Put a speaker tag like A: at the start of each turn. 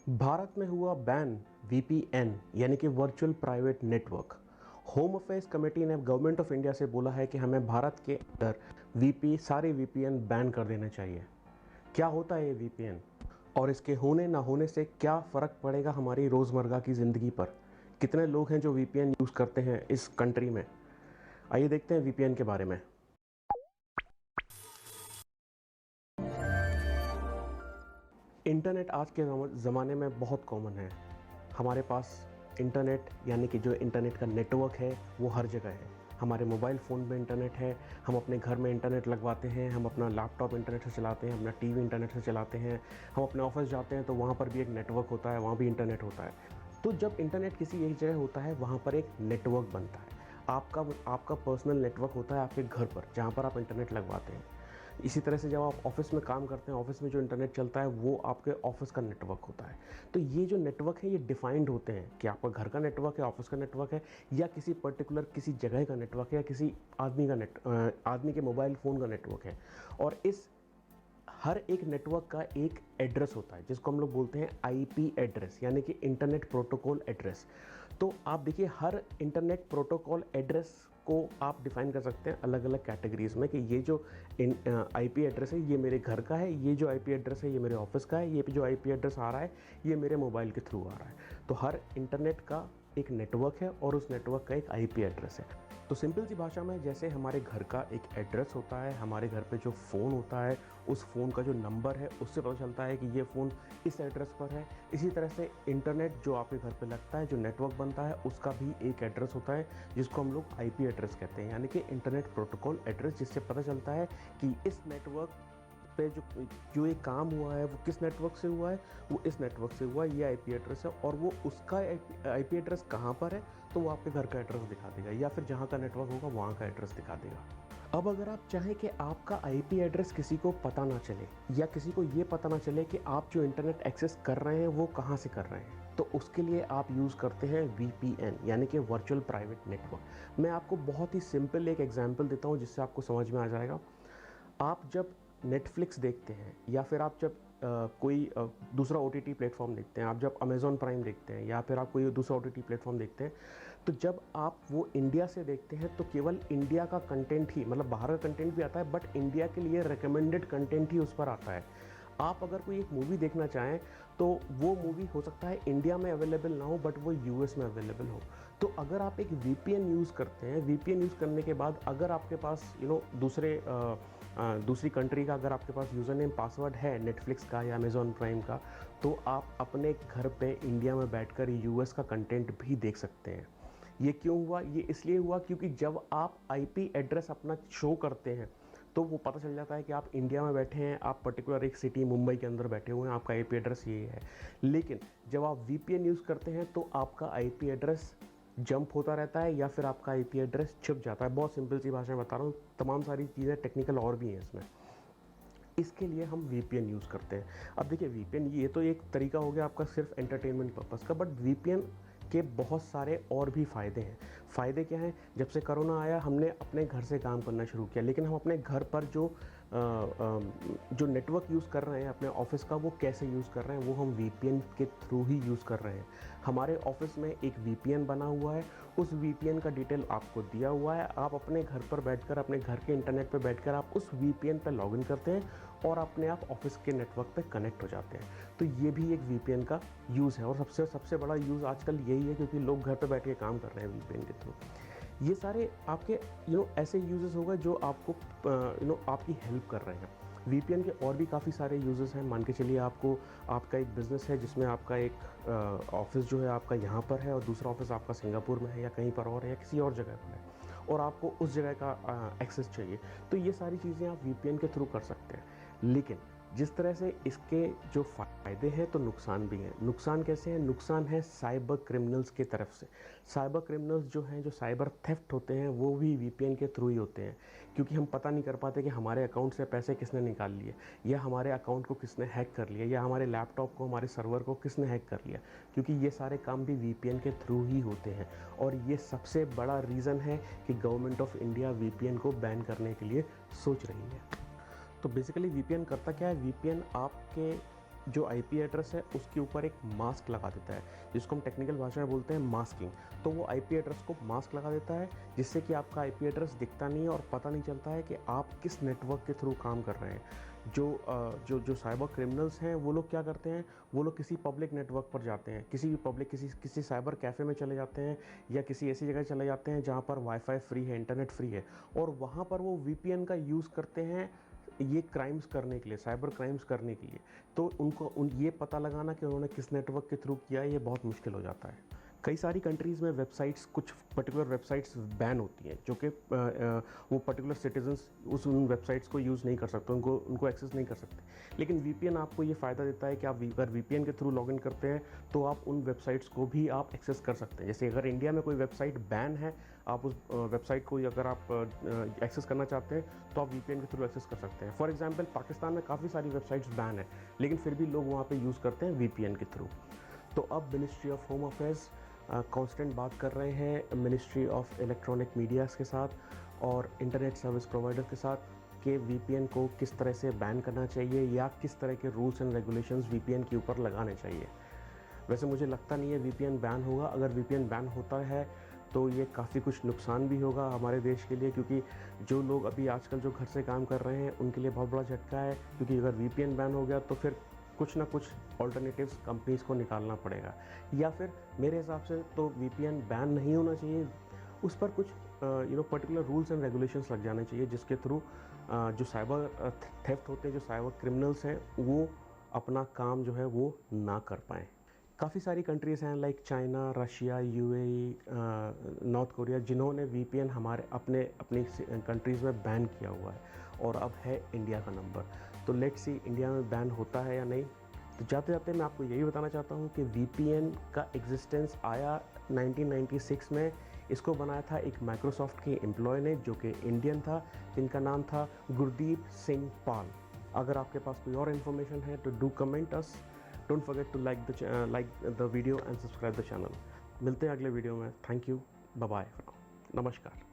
A: भारत में हुआ ban VPN यानी कि virtual private network. Home affairs committee ने गवर्नमेंट ऑफ इंडिया से बोला है कि हमें भारत के अंदर सारे वीपीएन बैन कर देने चाहिए। क्या होता है ये वीपीएन और इसके होने ना होने से क्या फ़र्क पड़ेगा हमारी रोज़मर्रा की ज़िंदगी पर? कितने लोग हैं जो वीपीएन यूज़ करते हैं इस कंट्री में? आइए देखते हैं वीपीएन के बारे में। इंटरनेट आज के ज़माने में बहुत कॉमन है। हमारे पास इंटरनेट यानी कि जो इंटरनेट का नेटवर्क है वो हर जगह है। हमारे मोबाइल फ़ोन में इंटरनेट है, हम अपने घर में इंटरनेट लगवाते हैं, हम अपना लैपटॉप इंटरनेट से चलाते हैं, अपना टीवी इंटरनेट से चलाते हैं, हम अपने ऑफिस जाते हैं तो वहाँ पर भी एक नेटवर्क होता है, वहाँ भी इंटरनेट होता है। तो जब इंटरनेट किसी एक जगह होता है वहाँ पर एक नेटवर्क बनता है। आपका पर्सनल नेटवर्क होता है आपके घर पर, जहाँ पर आप इंटरनेट लगवाते हैं। इसी तरह से जब आप ऑफिस में काम करते हैं, ऑफिस में जो इंटरनेट चलता है वो आपके ऑफिस का नेटवर्क होता है। तो ये जो नेटवर्क है ये डिफाइंड होते हैं कि आपका घर का नेटवर्क है, ऑफिस का नेटवर्क है, या किसी पर्टिकुलर किसी जगह का नेटवर्क है, या किसी आदमी के मोबाइल फ़ोन का नेटवर्क है। और इस हर एक नेटवर्क का एक एड्रेस होता है जिसको हम लोग बोलते हैं आईपी एड्रेस यानी कि इंटरनेट प्रोटोकॉल एड्रेस। तो आप देखिए हर इंटरनेट प्रोटोकॉल एड्रेस को आप डिफाइन कर सकते हैं अलग अलग कैटेगरीज में कि ये जो आईपी एड्रेस है ये मेरे घर का है, ये जो आईपी एड्रेस है ये मेरे ऑफिस का है, ये जो आईपी एड्रेस आ रहा है ये मेरे मोबाइल के थ्रू आ रहा है। तो हर इंटरनेट का एक नेटवर्क है और उस नेटवर्क का एक आईपी एड्रेस है। तो सिंपल सी भाषा में जैसे हमारे घर का एक एड्रेस होता है, हमारे घर पे जो फ़ोन होता है उस फ़ोन का जो नंबर है उससे पता चलता है कि ये फ़ोन इस एड्रेस पर है। इसी तरह से इंटरनेट जो आपके घर पे लगता है, जो नेटवर्क बनता है, उसका भी एक एड्रेस होता है जिसको हम लोग आईपी एड्रेस कहते हैं यानी कि इंटरनेट प्रोटोकॉल एड्रेस, जिससे पता चलता है कि इस नेटवर्क पे जो ये काम हुआ है वो किस नेटवर्क से हुआ है, वो इस नेटवर्क से हुआ है, ये आईपी एड्रेस है। और वो उसका आईपी एड्रेस कहाँ पर है तो वो आपके घर का एड्रेस दिखा देगा, या फिर जहाँ का नेटवर्क होगा वहाँ का एड्रेस दिखा देगा। अब अगर आप चाहें कि आपका आईपी एड्रेस किसी को पता ना चले या किसी को ये पता ना चले कि आप जो इंटरनेट एक्सेस कर रहे हैं वो कहाँ से कर रहे हैं, तो उसके लिए आप यूज़ करते हैं वीपीएन यानी कि वर्चुअल प्राइवेट नेटवर्क। मैं आपको बहुत ही सिंपल एक एग्जांपल देता हूँ जिससे आपको समझ में आ जाएगा। आप जब नेटफ्लिक्स देखते हैं या फिर आप जब कोई दूसरा ओटीटी प्लेटफॉर्म देखते हैं, आप जब अमेज़ॉन प्राइम देखते हैं या फिर आप कोई दूसरा ओटीटी प्लेटफॉर्म देखते हैं, तो जब आप वो इंडिया से देखते हैं तो केवल इंडिया का कंटेंट ही, मतलब बाहर का कंटेंट भी आता है बट इंडिया के लिए रिकमेंडेड कंटेंट ही उस पर आता है। आप अगर कोई एक मूवी देखना चाहें तो वो मूवी हो सकता है इंडिया में अवेलेबल ना हो बट वो यूएस में अवेलेबल हो। तो अगर आप एक वीपीएन यूज़ करते हैं, वीपीएन यूज़ करने के बाद अगर आपके पास दूसरी कंट्री का अगर आपके पास यूज़र नेम पासवर्ड है नेटफ्लिक्स का या अमेज़ॉन प्राइम का, तो आप अपने घर पे इंडिया में बैठकर यूएस का कंटेंट भी देख सकते हैं। ये क्यों हुआ? ये इसलिए हुआ क्योंकि जब आप आईपी एड्रेस अपना शो करते हैं तो वो पता चल जाता है कि आप इंडिया में बैठे हैं, आप पर्टिकुलर एक सिटी मुंबई के अंदर बैठे हुए हैं, आपका आईपी एड्रेस ये है। लेकिन जब आप वीपीएन यूज़ करते हैं तो आपका आईपी एड्रेस जंप होता रहता है या फिर आपका आईपी एड्रेस छुप जाता है। बहुत सिंपल सी भाषा में बता रहा हूँ, तमाम सारी चीज़ें टेक्निकल और भी हैं इसमें। इसके लिए हम वीपीएन यूज़ करते हैं। अब देखिए वीपीएन ये तो एक तरीका हो गया आपका सिर्फ एंटरटेनमेंट पर्पज़ का, बट वीपीएन के बहुत सारे और भी फ़ायदे हैं। फ़ायदे क्या हैं? जब से कोरोना आया हमने अपने घर से काम करना शुरू किया, लेकिन हम अपने घर पर जो नेटवर्क यूज़ कर रहे हैं अपने ऑफिस का, वो कैसे यूज़ कर रहे हैं? वो हम वीपीएन के थ्रू ही यूज़ कर रहे हैं। हमारे ऑफिस में एक वीपीएन बना हुआ है, उस वीपीएन का डिटेल आपको दिया हुआ है। आप अपने घर पर बैठकर, अपने घर के इंटरनेट पर बैठकर आप उस वीपीएन पर लॉगिन करते हैं और अपने आप ऑफिस के नेटवर्क पे कनेक्ट हो जाते हैं। तो ये भी एक वीपीएन का यूज़ है और सबसे सबसे बड़ा यूज़ आजकल यही है क्योंकि लोग घर पे बैठ के काम कर रहे हैं वीपीएन के थ्रू। ये सारे आपके ऐसे यूजेस होगा जो आपको आपकी हेल्प कर रहे हैं। वीपीएन के और भी काफ़ी सारे यूजेस हैं। मान के चलिए आपका एक बिज़नेस है जिसमें आपका एक ऑफिस जो है आपका यहाँ पर है और दूसरा ऑफिस आपका सिंगापुर में है या कहीं पर और है या किसी और जगह पर है और आपको उस जगह का एक्सेस चाहिए, तो ये सारी चीज़ें आप वीपीएन के थ्रू कर सकते हैं। लेकिन जिस तरह से इसके जो फ़ायदे हैं तो नुकसान भी हैं। नुकसान कैसे हैं? नुकसान है साइबर क्रिमिनल्स की तरफ से। साइबर क्रिमिनल्स जो हैं, जो साइबर थेफ्ट होते हैं, वो भी वीपीएन के थ्रू ही होते हैं क्योंकि हम पता नहीं कर पाते कि हमारे अकाउंट से पैसे किसने निकाल लिए या हमारे अकाउंट को किसने हैक कर लिया या हमारे लैपटॉप को, हमारे सर्वर को किसने हैक कर लिया, क्योंकि ये सारे काम भी वीपीएन के थ्रू ही होते हैं। और ये सबसे बड़ा रीज़न है कि गवर्नमेंट ऑफ इंडिया वीपीएन को बैन करने के लिए सोच रही है। तो बेसिकली वीपीएन करता क्या है? वीपीएन आपके जो आईपी एड्रेस है उसके ऊपर एक मास्क लगा देता है, जिसको हम टेक्निकल भाषा में बोलते हैं मास्किंग। तो वो आईपी एड्रेस को मास्क लगा देता है, जिससे कि आपका आईपी एड्रेस दिखता नहीं है और पता नहीं चलता है कि आप किस नेटवर्क के थ्रू काम कर रहे हैं। जो साइबर क्रिमिनल्स हैं वो लोग क्या करते हैं, वो लोग किसी पब्लिक नेटवर्क पर जाते हैं, किसी भी पब्लिक किसी साइबर कैफ़े में चले जाते हैं या किसी ऐसी जगह चले जाते हैं जहाँ पर वाईफाई फ्री है, इंटरनेट फ्री है, और वहाँ पर वो वीपीएन का यूज़ करते हैं ये क्राइम्स करने के लिए, साइबर क्राइम्स करने के लिए। तो ये पता लगाना कि उन्होंने किस नेटवर्क के थ्रू किया है, ये बहुत मुश्किल हो जाता है। कई सारी कंट्रीज़ में वेबसाइट्स, कुछ पर्टिकुलर वेबसाइट्स बैन होती हैं, जो कि वो पर्टिकुलर सिटीजन्स उन वेबसाइट्स को यूज़ नहीं कर सकते, उनको एक्सेस नहीं कर सकते। लेकिन वीपीएन आपको ये फ़ायदा देता है कि आप अगर वीपीएन के थ्रू लॉगिन करते हैं तो आप उन वेबसाइट्स को भी आप एक्सेस कर सकते हैं। जैसे अगर इंडिया में कोई वेबसाइट बैन है, आप उस वेबसाइट को अगर आप एक्सेस करना चाहते हैं तो आप वीपीएन के थ्रू एक्सेस कर सकते हैं। फॉर एग्जांपल पाकिस्तान में काफ़ी सारी वेबसाइट्स बैन है, लेकिन फिर भी लोग वहाँ पे यूज़ करते हैं वीपीएन के थ्रू। तो अब ministry of home affairs constant बात कर रहे हैं मिनिस्ट्री ऑफ इलेक्ट्रॉनिक मीडियाज़ के साथ और इंटरनेट सर्विस प्रोवाइडर के साथ कि वीपीएन को किस तरह से बैन करना चाहिए या किस तरह के रूल्स एंड रेगुलेशंस वीपीएन के ऊपर लगाने चाहिए। वैसे मुझे लगता नहीं है वीपीएन बैन होगा। अगर वीपीएन बैन होता है तो ये काफ़ी कुछ नुकसान भी होगा हमारे देश के लिए, क्योंकि जो लोग अभी आजकल जो घर से काम कर रहे हैं उनके लिए बहुत बड़ा झटका है, क्योंकि अगर वीपीएन बैन हो गया तो फिर कुछ ना कुछ ऑल्टरनेटिव्स कंपनीज़ को निकालना पड़ेगा। या फिर मेरे हिसाब से तो वीपीएन बैन नहीं होना चाहिए, उस पर कुछ पर्टिकुलर रूल्स एंड रेगुलेशंस लग जाने चाहिए, जिसके थ्रू जो साइबर थेफ्ट होते हैं, जो साइबर क्रिमिनल्स हैं, वो अपना काम जो है वो ना कर पाएँ। काफ़ी सारी कंट्रीज़ हैं like China, Russia, UAE, north Korea, जिन्होंने वीपीएन अपनी कंट्रीज़ में बैन किया हुआ है, और अब है इंडिया का नंबर। तो लेट्स सी इंडिया में बैन होता है या नहीं। तो जाते जाते मैं आपको यही बताना चाहता हूँ कि वीपीएन का एग्जिस्टेंस आया 1996 में। इसको बनाया था एक माइक्रोसॉफ्ट के एम्प्लॉय ने, जो कि इंडियन था, जिनका नाम था गुरदीप सिंह पाल। अगर आपके पास कोई और इन्फॉर्मेशन है तो do comment us. Don't forget to like the video and subscribe the channel. मिलते हैं अगले वीडियो में। थैंक यू, बाय बाय, नमस्कार।